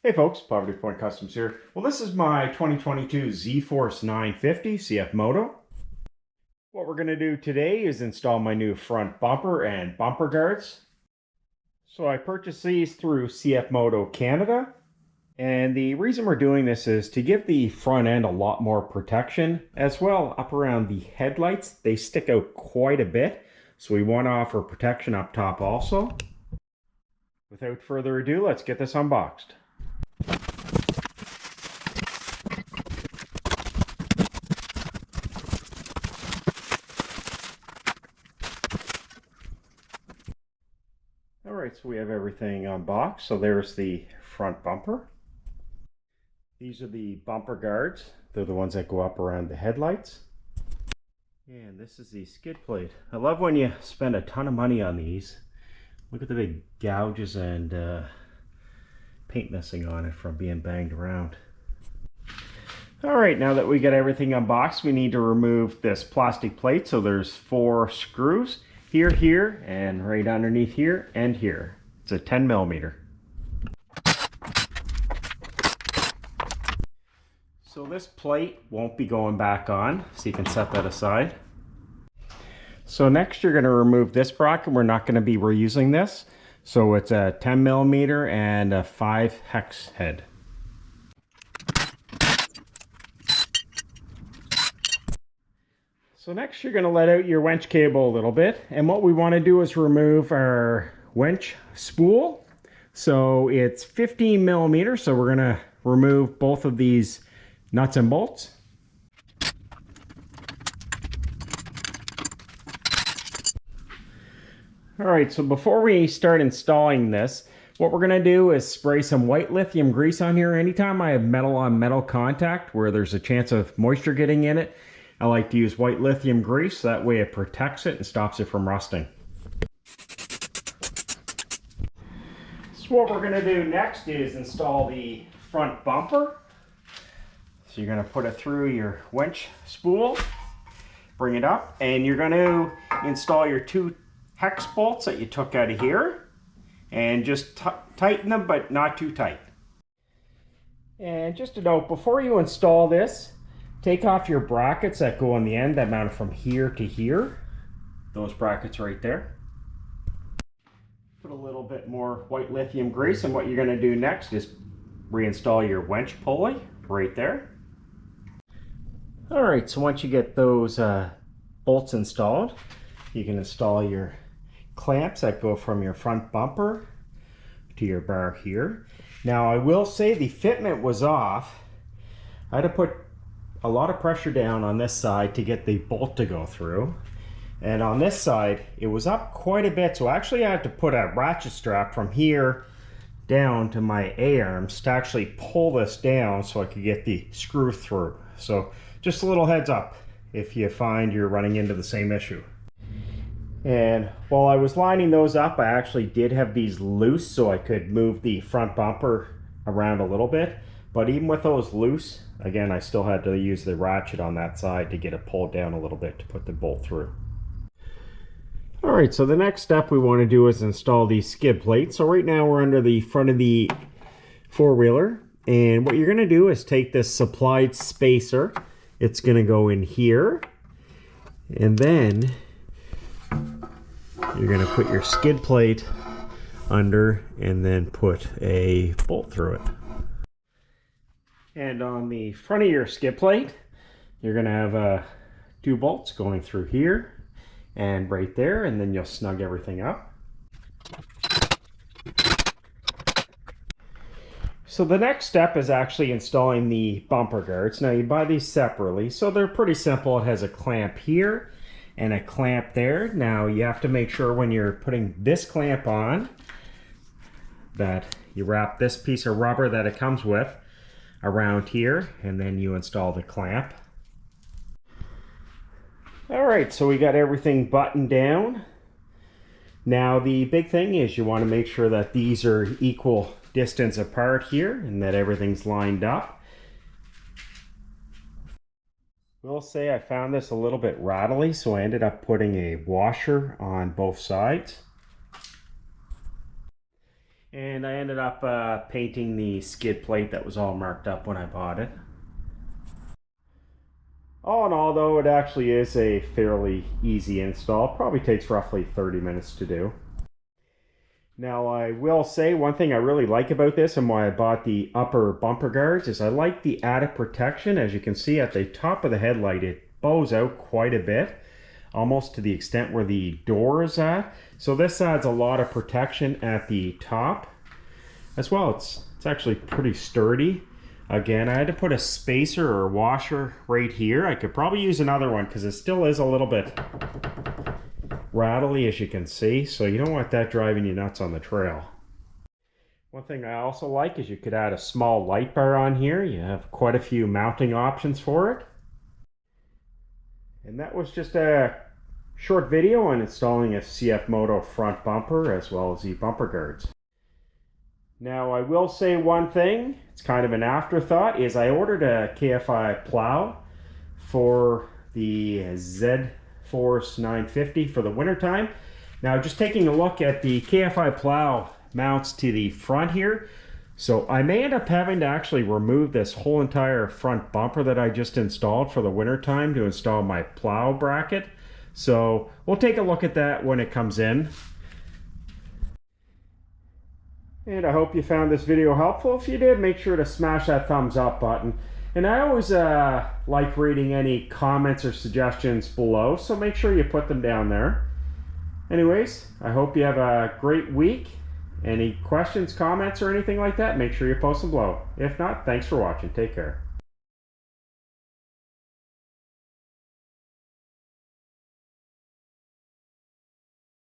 Hey folks, Poverty Point Customs here. Well, this is my 2022 Zforce 950 Cfmoto. What we're going to do today is install my new front bumper and bumper guards. So I purchased these through Cfmoto Canada. And the reason we're doing this is to give the front end a lot more protection. As well, up around the headlights, they stick out quite a bit. So we want to offer protection up top also. Without further ado, let's get this unboxed. Alright, so we have everything unboxed. So there's the front bumper. These are the bumper guards. They're the ones that go up around the headlights. And this is the skid plate. I love when you spend a ton of money on these. Look at the big gouges and paint missing on it from being banged around. Alright, now that we got everything unboxed, we need to remove this plastic plate. So there's 4 screws. Here, and right underneath here, and here. It's a 10 millimeter. So this plate won't be going back on, so you can set that aside. So next you're going to remove this bracket. We're not going to be reusing this. So it's a 10 millimeter and a 5 hex head. So next you're going to let out your winch cable a little bit, and what we want to do is remove our winch spool. So it's 15 millimeters, so we're going to remove both of these nuts and bolts. Alright, so before we start installing this, what we're going to do is spray some white lithium grease on here. Anytime I have metal on metal contact where there's a chance of moisture getting in it, I like to use white lithium grease. That way it protects it and stops it from rusting. So what we're going to do next is install the front bumper. So you're going to put it through your winch spool, bring it up, and you're going to install your 2 hex bolts that you took out of here, and just tighten them, but not too tight. And just a note, before you install this, take off your brackets that go on the end that mount from here to here. Those brackets right there. Put a little bit more white lithium grease, and what you're going to do next is reinstall your winch pulley right there. Alright, so once you get those bolts installed, you can install your clamps that go from your front bumper to your bar here. Now I will say the fitment was off. I had to put a lot of pressure down on this side to get the bolt to go through, and on this side it was up quite a bit, so actually I had to put a ratchet strap from here down to my A-arms to actually pull this down so I could get the screw through. So just a little heads up if you find you're running into the same issue. And while I was lining those up, I actually did have these loose so I could move the front bumper around a little bit. But even with those loose, again, I still had to use the ratchet on that side to get it pulled down a little bit to put the bolt through. Alright, so the next step we want to do is install the skid plate. So right now we're under the front of the four-wheeler. And what you're going to do is take this supplied spacer. It's going to go in here. And then you're going to put your skid plate under and then put a bolt through it. And on the front of your skid plate, you're going to have 2 bolts going through here and right there, and then you'll snug everything up. So the next step is actually installing the bumper guards. Now you buy these separately, so they're pretty simple. It has a clamp here and a clamp there. Now you have to make sure when you're putting this clamp on that you wrap this piece of rubber that it comes with around here, and then you install the clamp. Alright, so we got everything buttoned down. Now the big thing is you want to make sure that these are equal distance apart here and that everything's lined up. Will say I found this a little bit rattly, so I ended up putting a washer on both sides. And I ended up painting the skid plate that was all marked up when I bought it. All in all though, it actually is a fairly easy install. Probably takes roughly 30 minutes to do. Now I will say one thing I really like about this and why I bought the upper bumper guards is I like the added protection. As you can see at the top of the headlight, it bows out quite a bit, almost to the extent where the door is at. So this adds a lot of protection at the top as well. It's actually pretty sturdy. Again, I had to put a spacer or washer right here. I could probably use another one because it still is a little bit rattly, as you can see, so you don't want that driving you nuts on the trail. One thing I also like is you could add a small light bar on here. You have quite a few mounting options for it. And that was just a short video on installing a Cfmoto front bumper as well as the bumper guards. Now I will say one thing, it's kind of an afterthought, is I ordered a KFI plow for the Zforce 950 for the wintertime. Now just taking a look at the KFI plow mounts to the front here, so I may end up having to actually remove this whole entire front bumper that I just installed for the wintertime to install my plow bracket. So we'll take a look at that when it comes in. And I hope you found this video helpful. If you did, make sure to smash that thumbs up button. And I always like reading any comments or suggestions below, so make sure you put them down there. Anyways, I hope you have a great week. Any questions, comments, or anything like that, make sure you post them below. If not, thanks for watching. Take care.